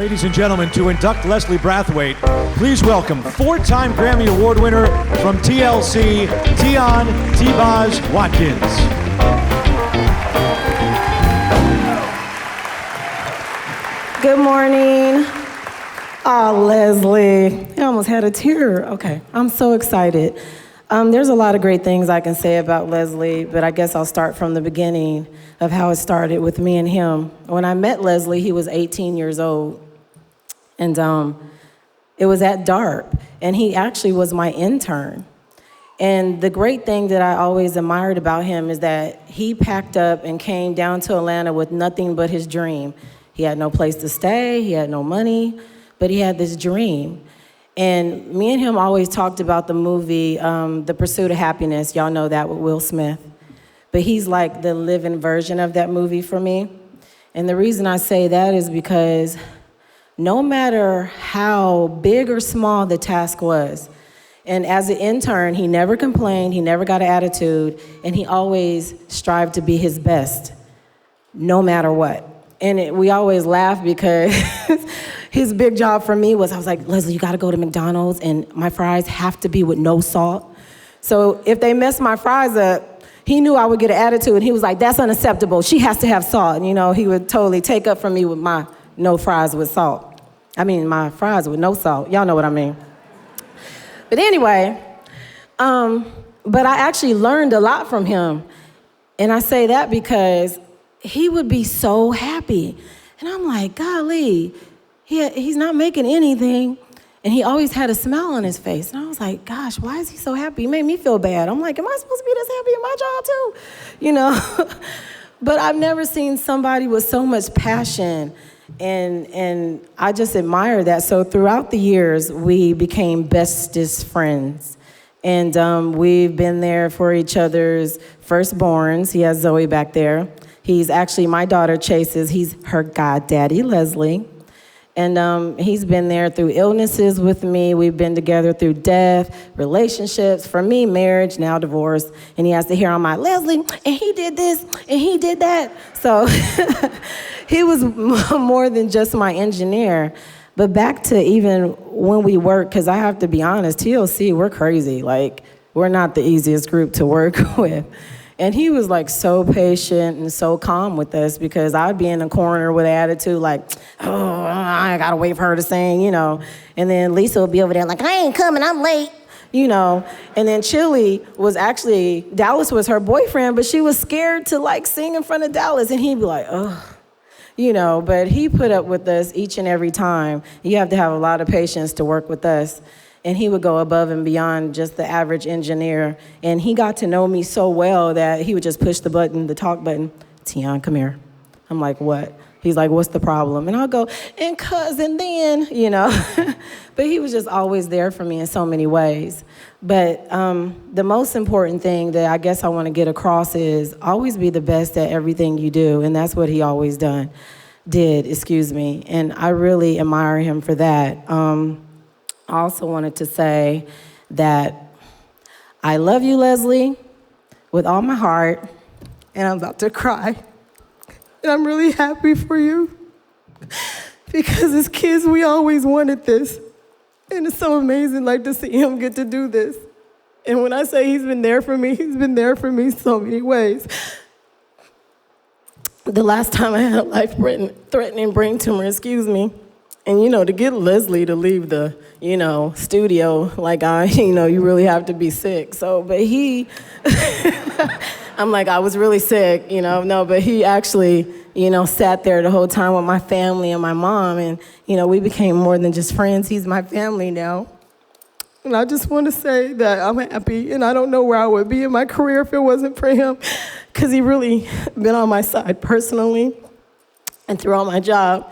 Ladies and gentlemen, to induct Leslie Brathwaite, please welcome four-time Grammy Award winner from TLC, Tionne T-Boz Watkins. Good morning. Oh, Leslie, I almost had a tear. Okay, I'm so excited. There's a lot of great things I can say about Leslie, but I guess I'll start from the beginning of how it started with me and him. When I met Leslie, he was 18 years old, and it was at DARP, and he actually was my intern. And the great thing that I always admired about him is that he packed up and came down to Atlanta with nothing but his dream. He had no place to stay, he had no money, but he had this dream. And me and him always talked about the movie, The Pursuit of Happiness. Y'all know that with Will Smith. But he's like the living version of that movie for me. And the reason I say that is because no matter how big or small the task was, and as an intern, he never complained, he never got an attitude, and he always strived to be his best, no matter what. And we always laugh because his big job for me was, I was like, Leslie, you gotta go to McDonald's and my fries have to be with no salt. So if they messed my fries up, he knew I would get an attitude, and he was like, that's unacceptable, she has to have salt. And, you know, he would totally take up from me with my no fries with salt. I mean, my fries with no salt, y'all know what I mean. But anyway, but I actually learned a lot from him. And I say that because he would be so happy. And I'm like, golly, he's not making anything. And he always had a smile on his face. And I was like, gosh, why is he so happy? He made me feel bad. I'm like, am I supposed to be this happy in my job too? You know? But I've never seen somebody with so much passion. And I just admire that. So throughout the years, we became bestest friends. And we've been there for each other's firstborns. He has Zoe back there. He's actually my daughter, Chase's. He's her goddaddy, Leslie. And he's been there through illnesses with me. We've been together through death, relationships, for me, marriage, now divorce. And he has to hear on my, Leslie, and he did this, and he did that. So he was more than just my engineer. But back to even when we work, because I have to be honest, TLC, we're crazy. Like, we're not the easiest group to work with. And he was like so patient and so calm with us, because I'd be in the corner with an attitude like, oh, I gotta wait for her to sing, you know. And then Lisa would be over there like, I ain't coming, I'm late, you know. And then Chilli was actually, Dallas was her boyfriend, but she was scared to like sing in front of Dallas. And he'd be like, oh, you know, but he put up with us each and every time. You have to have a lot of patience to work with us. And he would go above and beyond just the average engineer. And he got to know me so well that he would just push the button, the talk button, Tionne, come here. I'm like, what? He's like, what's the problem? And I'll go, and then, you know. But he was just always there for me in so many ways. But the most important thing that I guess I want to get across is always be the best at everything you do. And that's what he always did. And I really admire him for that. I also wanted to say that I love you, Leslie, with all my heart, and I'm about to cry. And I'm really happy for you, because as kids, we always wanted this. And it's so amazing, like, to see him get to do this. And when I say he's been there for me, he's been there for me so many ways. The last time I had a life-threatening brain tumor, and, you know, to get Leslie to leave the, you know, studio, like you really have to be sick. So, but I'm like, I was really sick, you know, no, but he actually, you know, sat there the whole time with my family and my mom, and, you know, we became more than just friends. He's my family now. And I just want to say that I'm happy, and I don't know where I would be in my career if it wasn't for him, because he really been on my side personally and throughout my job.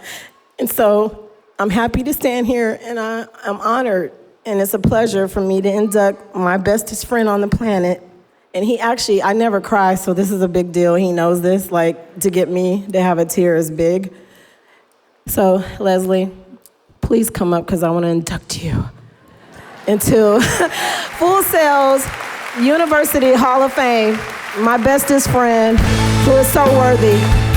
And so I'm happy to stand here, and I'm honored, and it's a pleasure for me to induct my bestest friend on the planet. And he actually, I never cry, so this is a big deal. He knows this, like, to get me to have a tear is big. So, Leslie, please come up, because I want to induct you into Full Sail's University Hall of Fame, my bestest friend, who is so worthy.